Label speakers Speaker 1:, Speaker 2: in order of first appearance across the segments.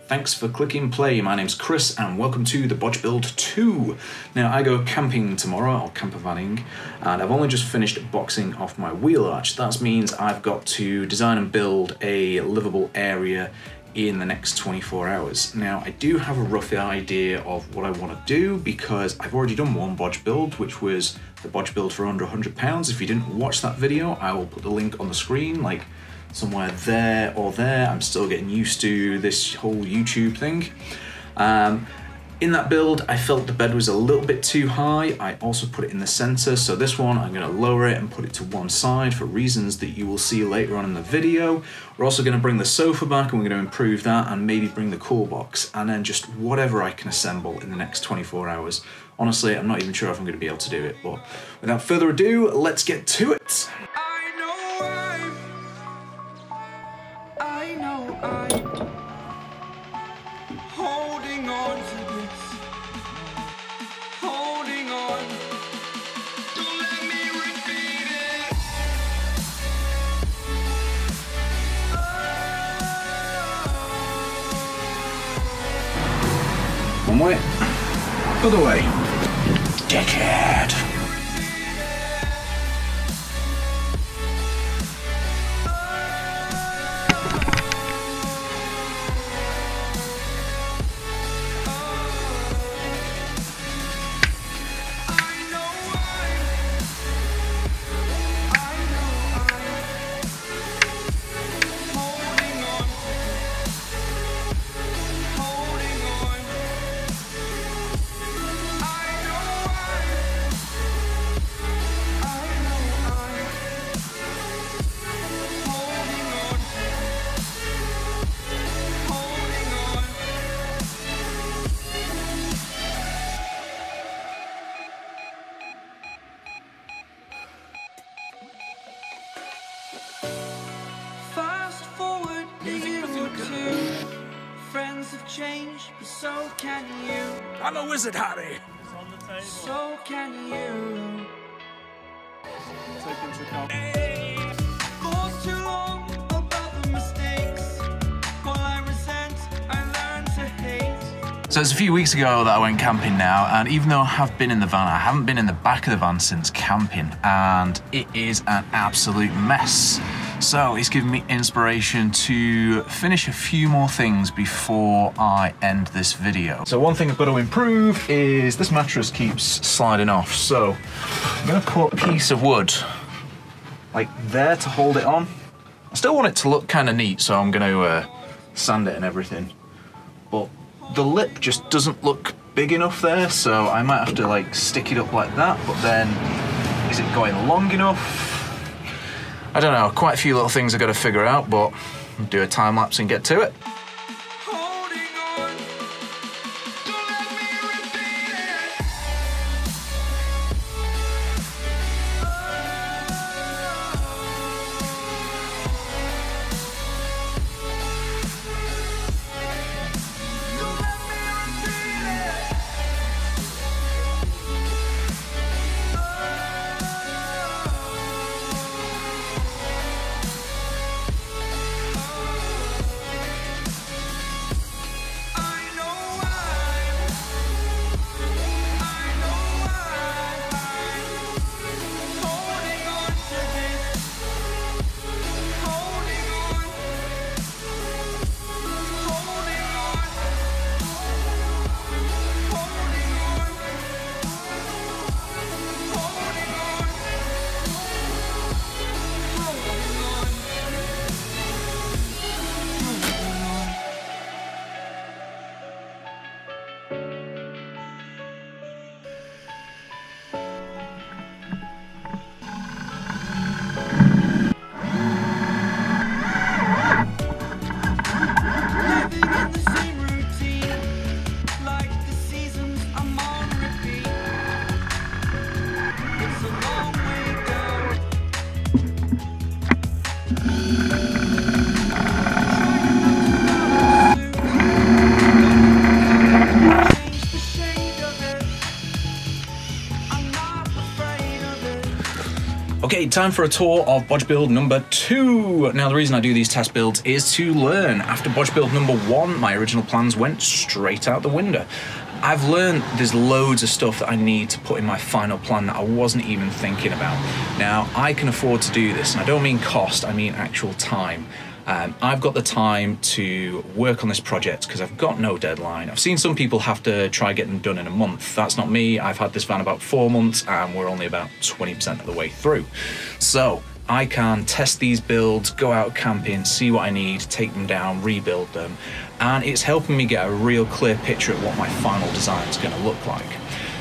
Speaker 1: Thanks for clicking play. My name's Chris and welcome to the Bodge Build 2. Now I go camping tomorrow, or camper vanning, and I've only just finished boxing off my wheel arch. That means I've got to design and build a livable area in the next 24 hours. Now I do have a rough idea of what I want to do because I've already done one Bodge build, which was the Bodge build for under £100. If you didn't watch that video, I will put the link on the screen, like somewhere there or there. I'm still getting used to this whole YouTube thing. In that build, I felt the bed was a little bit too high. I also put it in the center, so this one I'm going to lower it and put it to one side for reasons that you will see later on in the video. We're also going to bring the sofa back and we're going to improve that and maybe bring the cool box and then just whatever I can assemble in the next 24 hours. Honestly, I'm not even sure if I'm going to be able to do it, but without further ado, let's get to it.
Speaker 2: Holding on to this, holding on, don't let me repeat it.
Speaker 1: One way, other way, dickhead.
Speaker 2: Friends have changed, but so can you.
Speaker 3: I'm a wizard, Harry.
Speaker 2: It's on the table. So can you.
Speaker 3: Take into account.
Speaker 2: Thought too long about the mistakes. While I resent, I learn to hate.
Speaker 1: So it's a few weeks ago that I went camping now, and even though I have been in the van, I haven't been in the back of the van since camping, and it is an absolute mess. So it's given me inspiration to finish a few more things before I end this video. So one thing I've got to improve is this mattress keeps sliding off. So I'm gonna put a piece of wood like there to hold it on. I still want it to look kind of neat, so I'm gonna sand it and everything. But the lip just doesn't look big enough there, so I might have to like stick it up like that, but then is it going long enough? I don't know, quite a few little things I've got to figure out, but I'll do a time lapse and get to it.
Speaker 2: Holding on, don't let me repeat it. Don't let me repeat it.
Speaker 1: Okay, time for a tour of Bodge build number 2. Now, the reason I do these test builds is to learn. After Bodge build number 1, my original plans went straight out the window. I've learned there's loads of stuff that I need to put in my final plan that I wasn't even thinking about. Now, I can afford to do this, and I don't mean cost, I mean actual time. I've got the time to work on this project because I've got no deadline. I've seen some people have to try get them done in a month. That's not me. I've had this van about 4 months and we're only about 20% of the way through. So I can test these builds, go out camping, see what I need, take them down, rebuild them. And it's helping me get a real clear picture of what my final design is going to look like.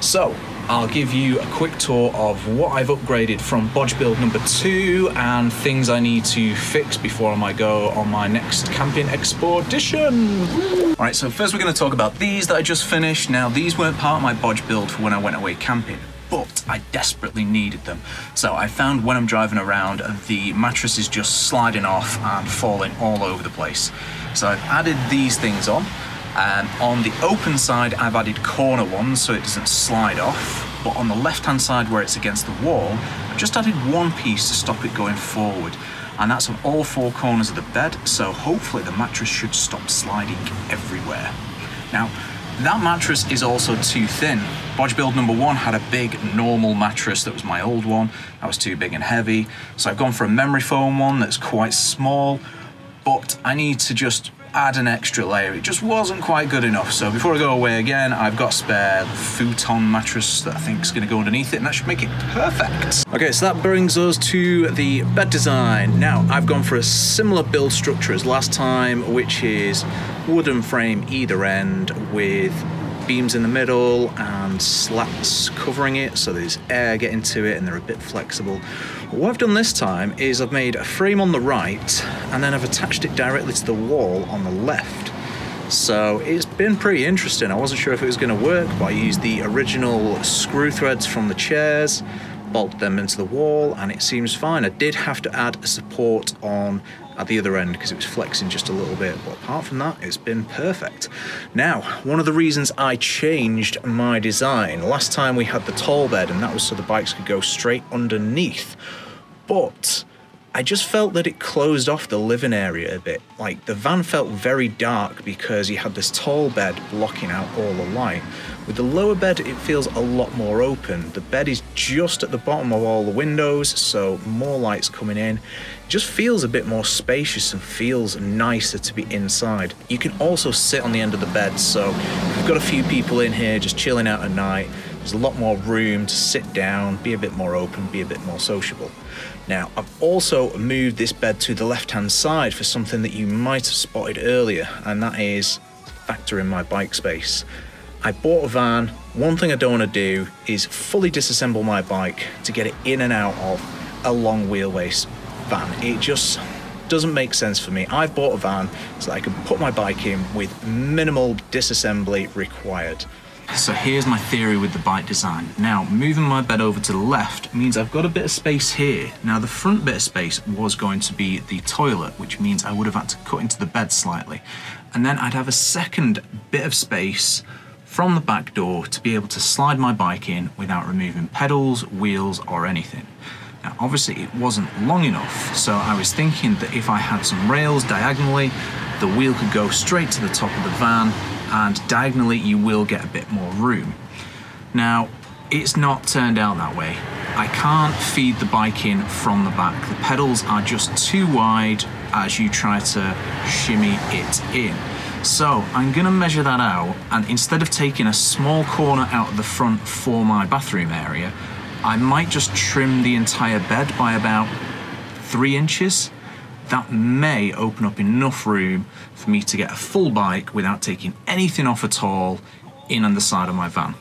Speaker 1: So I'll give you a quick tour of what I've upgraded from Bodge build number 2 and things I need to fix before I might go on my next camping expedition. All right, so first we're going to talk about these that I just finished. Now, these weren't part of my Bodge build for when I went away camping, but I desperately needed them. So I found when I'm driving around, the mattress is just sliding off and falling all over the place. So I've added these things on. On the open side, I've added corner ones so it doesn't slide off, but on the left-hand side where it's against the wall, I've just added one piece to stop it going forward, and that's on all 4 corners of the bed, so hopefully the mattress should stop sliding everywhere. Now, that mattress is also too thin. Bodge build number 1 had a big normal mattress that was my old one. That was too big and heavy, so I've gone for a memory foam one that's quite small, but I need to just add an extra layer. It just wasn't quite good enough. So before I go away again, I've got a spare futon mattress that I think is going to go underneath it, and that should make it perfect. Okay, so that brings us to the bed design. Now, I've gone for a similar build structure as last time, which is wooden frame either end with beams in the middle and slats covering it so there's air getting to it and they're a bit flexible. What I've done this time is I've made a frame on the right and then I've attached it directly to the wall on the left. So it's been pretty interesting. I wasn't sure if it was going to work, but I used the original screw threads from the chairs, bolted them into the wall, and it seems fine. I did have to add a support on at the other end because it was flexing just a little bit, but apart from that, it's been perfect. Now, one of the reasons I changed my design, last time we had the tall bed and that was so the bikes could go straight underneath, but I just felt that it closed off the living area a bit. Like, the van felt very dark because you had this tall bed blocking out all the light. With the lower bed, it feels a lot more open. The bed is just at the bottom of all the windows, so more light's coming in. It just feels a bit more spacious and feels nicer to be inside. You can also sit on the end of the bed, so if you've got a few people in here just chilling out at night, there's a lot more room to sit down, be a bit more open, be a bit more sociable. Now, I've also moved this bed to the left-hand side for something that you might have spotted earlier, and that is factor in my bike space. I bought a van. One thing I don't want to do is fully disassemble my bike to get it in and out of a long wheelbase van. It just doesn't make sense for me. I've bought a van so that I can put my bike in with minimal disassembly required. So here's my theory with the bike design. Now, moving my bed over to the left means I've got a bit of space here. Now, the front bit of space was going to be the toilet, which means I would have had to cut into the bed slightly. And then I'd have a second bit of space from the back door to be able to slide my bike in without removing pedals, wheels, or anything. Now, obviously it wasn't long enough, so I was thinking that if I had some rails diagonally, the wheel could go straight to the top of the van, and diagonally you will get a bit more room. Now, it's not turned out that way. I can't feed the bike in from the back. The pedals are just too wide as you try to shimmy it in. So I'm gonna measure that out, and instead of taking a small corner out of the front for my bathroom area, I might just trim the entire bed by about 3 inches. That may open up enough room for me to get a full bike without taking anything off at all in on the side of my van.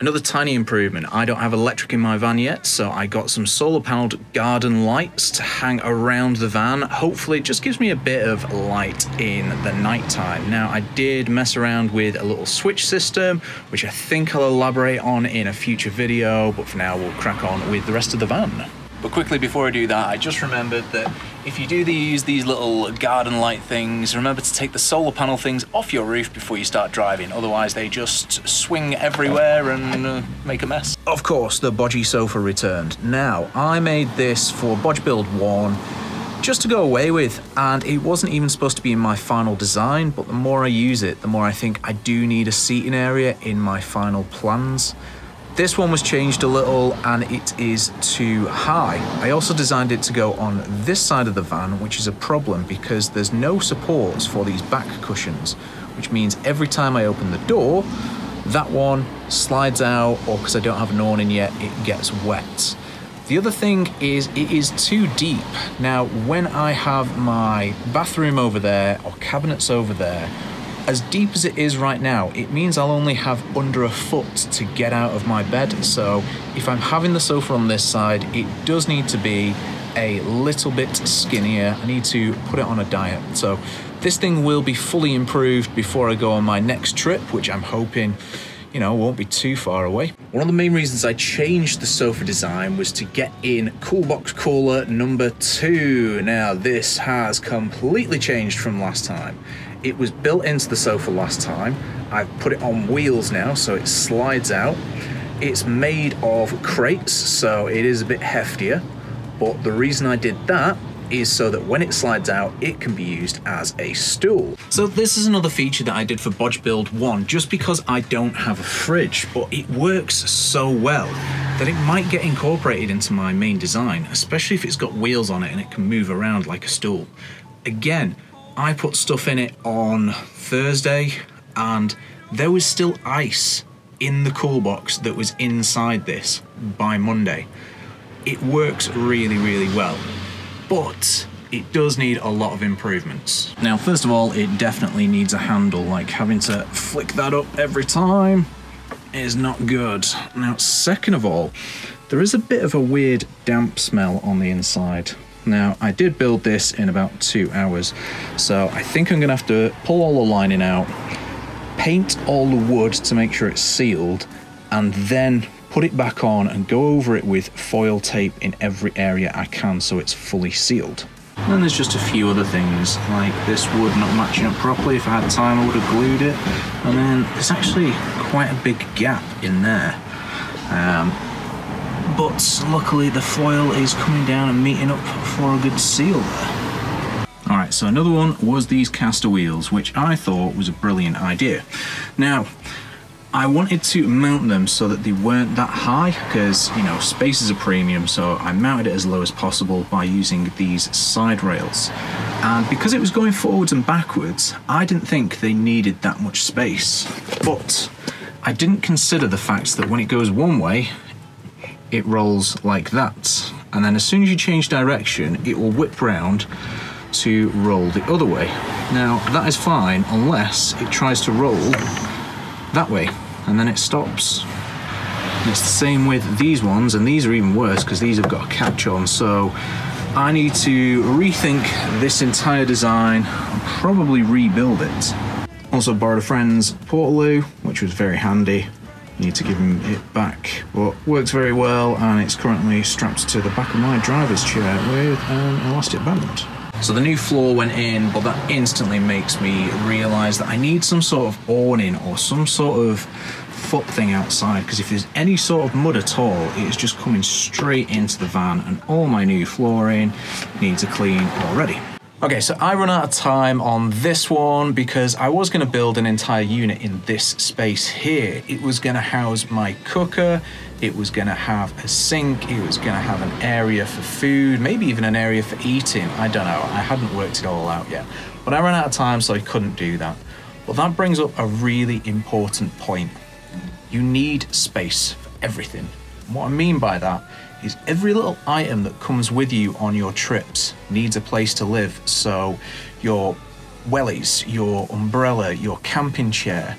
Speaker 1: Another tiny improvement, I don't have electric in my van yet, so I got some solar powered garden lights to hang around the van. Hopefully it just gives me a bit of light in the night time. Now, I did mess around with a little switch system, which I think I'll elaborate on in a future video, but for now we'll crack on with the rest of the van.
Speaker 4: But quickly before I do that, I just remembered that if you do use these little garden light things, remember to take the solar panel things off your roof before you start driving, otherwise they just swing everywhere and make a mess. Of course, the Bodge sofa returned. Now, I made this for Bodge Build 1 just to go away with, and it wasn't even supposed to be in my final design, but the more I use it, the more I think I do need a seating area in my final plans. This one was changed a little and it is too high. I also designed it to go on this side of the van, which is a problem because there's no supports for these back cushions, which means every time I open the door, that one slides out, or because I don't have an awning yet, it gets wet. The other thing is it is too deep. Now, when I have my bathroom over there or cabinets over there, as deep as it is right now, it means I'll only have under a foot to get out of my bed. So if I'm having the sofa on this side, it does need to be a little bit skinnier. I need to put it on a diet. So this thing will be fully improved before I go on my next trip, which I'm hoping, you know, won't be too far away. One of the main reasons I changed the sofa design was to get in Coolbox Cooler number 2. Now, this has completely changed from last time. It was built into the sofa last time. I've put it on wheels now, so it slides out. It's made of crates, so it is a bit heftier. But the reason I did that is so that when it slides out, it can be used as a stool. So this is another feature that I did for Bodge Build 1, just because I don't have a fridge, but it works so well that it might get incorporated into my main design, especially if it's got wheels on it and it can move around like a stool. Again, I put stuff in it on Thursday and there was still ice in the cool box that was inside this by Monday. It works really, really well, but it does need a lot of improvements. Now, first of all, it definitely needs a handle. Like, having to flick that up every time is not good. Now, second of all, there is a bit of a weird damp smell on the inside. Now, I did build this in about 2 hours, so I think I'm gonna have to pull all the lining out, paint all the wood to make sure it's sealed, and then put it back on and go over it with foil tape in every area I can so it's fully sealed. And then there's just a few other things, like this wood not matching up properly. If I had time, I would have glued it. And then there's actually quite a big gap in there. But luckily the foil is coming down and meeting up for a good seal there. Alright, so another one was these caster wheels, which I thought was a brilliant idea. Now, I wanted to mount them so that they weren't that high, because, you know, space is a premium, so I mounted it as low as possible by using these side rails. And because it was going forwards and backwards, I didn't think they needed that much space. But I didn't consider the fact that when it goes one way, it rolls like that, and then as soon as you change direction, it will whip round to roll the other way. Now, that is fine unless it tries to roll that way, and then it stops. And it's the same with these ones, and these are even worse because these have got a catch on, so I need to rethink this entire design and probably rebuild it. Also borrowed a friend's Portaloo, which was very handy. Need to give him it back, but works very well, and it's currently strapped to the back of my driver's chair with an elastic band. So the new floor went in, but that instantly makes me realise that I need some sort of awning or some sort of foot thing outside, because if there's any sort of mud at all, it's just coming straight into the van, and all my new flooring needs a clean already. Okay, so I run out of time on this one because I was going to build an entire unit in this space here. It was going to house my cooker, it was going to have a sink, it was going to have an area for food, maybe even an area for eating. I don't know, I hadn't worked it all out yet. But I ran out of time, so I couldn't do that. But that brings up a really important point. You need space for everything. And what I mean by that is every little item that comes with you on your trips needs a place to live. So your wellies, your umbrella, your camping chair,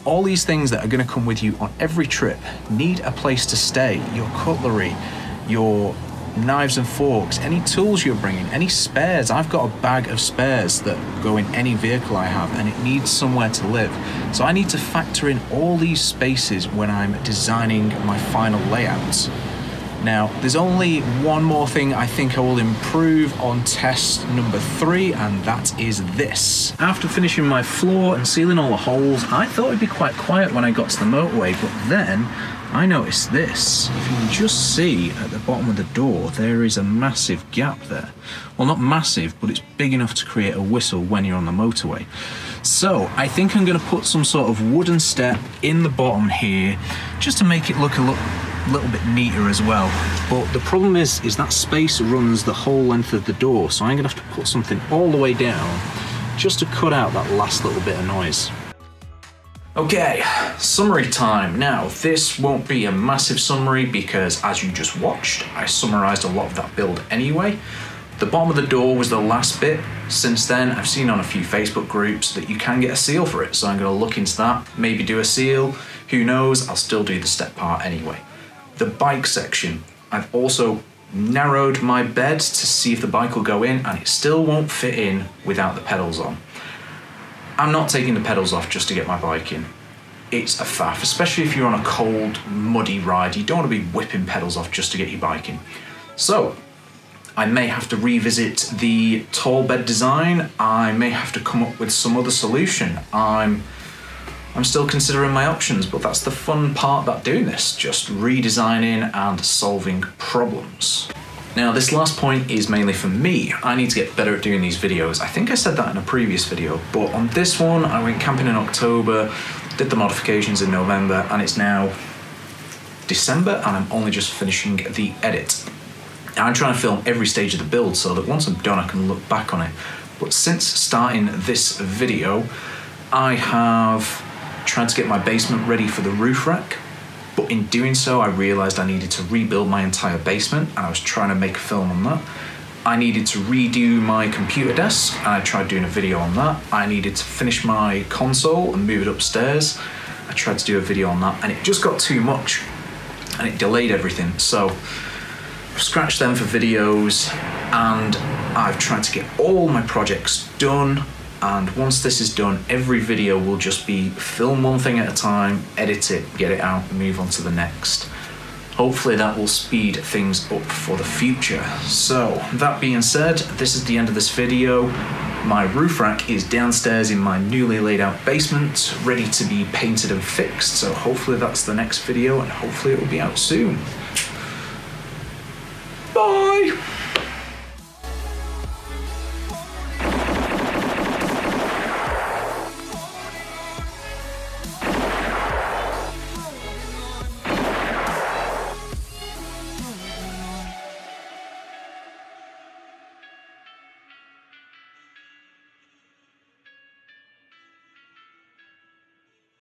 Speaker 4: all these things that are going to come with you on every trip need a place to stay. Your cutlery, your knives and forks, any tools you're bringing, any spares. I've got a bag of spares that go in any vehicle I have, and it needs somewhere to live. So I need to factor in all these spaces when I'm designing my final layouts. Now, there's only one more thing I think I will improve on test number 3, and that is this. After finishing my floor and sealing all the holes, I thought it'd be quite quiet when I got to the motorway, but then I noticed this. If you can just see at the bottom of the door, there is a massive gap there. Well, not massive, but it's big enough to create a whistle when you're on the motorway. So I think I'm going to put some sort of wooden step in the bottom here, just to make it look a little bit neater as well. But the problem is that space runs the whole length of the door, so I'm going to have to put something all the way down just to cut out that last little bit of noise. Okay, summary time. Now, this won't be a massive summary because, as you just watched, I summarized a lot of that build anyway. The bottom of the door was the last bit. Since then, I've seen on a few Facebook groups that you can get a seal for it, so I'm going to look into that, maybe do a seal. Who knows, I'll still do the step part anyway. The bike section, I've also narrowed my bed to see if the bike will go in, and it still won't fit in without the pedals on. I'm not taking the pedals off just to get my bike in. It's a faff, especially if you're on a cold, muddy ride. You don't want to be whipping pedals off just to get your bike in. So, I may have to revisit the tall bed design. I may have to come up with some other solution. I'm still considering my options, but that's the fun part about doing this, just redesigning and solving problems. Now, this last point is mainly for me. I need to get better at doing these videos. I think I said that in a previous video, but on this one, I went camping in October, did the modifications in November, and it's now December, and I'm only just finishing the edit. Now, I'm trying to film every stage of the build so that once I'm done, I can look back on it. But since starting this video, I have tried to get my basement ready for the roof rack. But in doing so, I realized I needed to rebuild my entire basement, and I was trying to make a film on that. I needed to redo my computer desk, and I tried doing a video on that. I needed to finish my console and move it upstairs. I tried to do a video on that, and it just got too much, and it delayed everything. So I've scratched them for videos, and I've tried to get all my projects done. And once this is done, every video will just be film one thing at a time, edit it, get it out, and move on to the next. Hopefully that will speed things up for the future. So, that being said, this is the end of this video. My roof rack is downstairs in my newly laid out basement, ready to be painted and fixed. So hopefully that's the next video, and hopefully it will be out soon. Bye!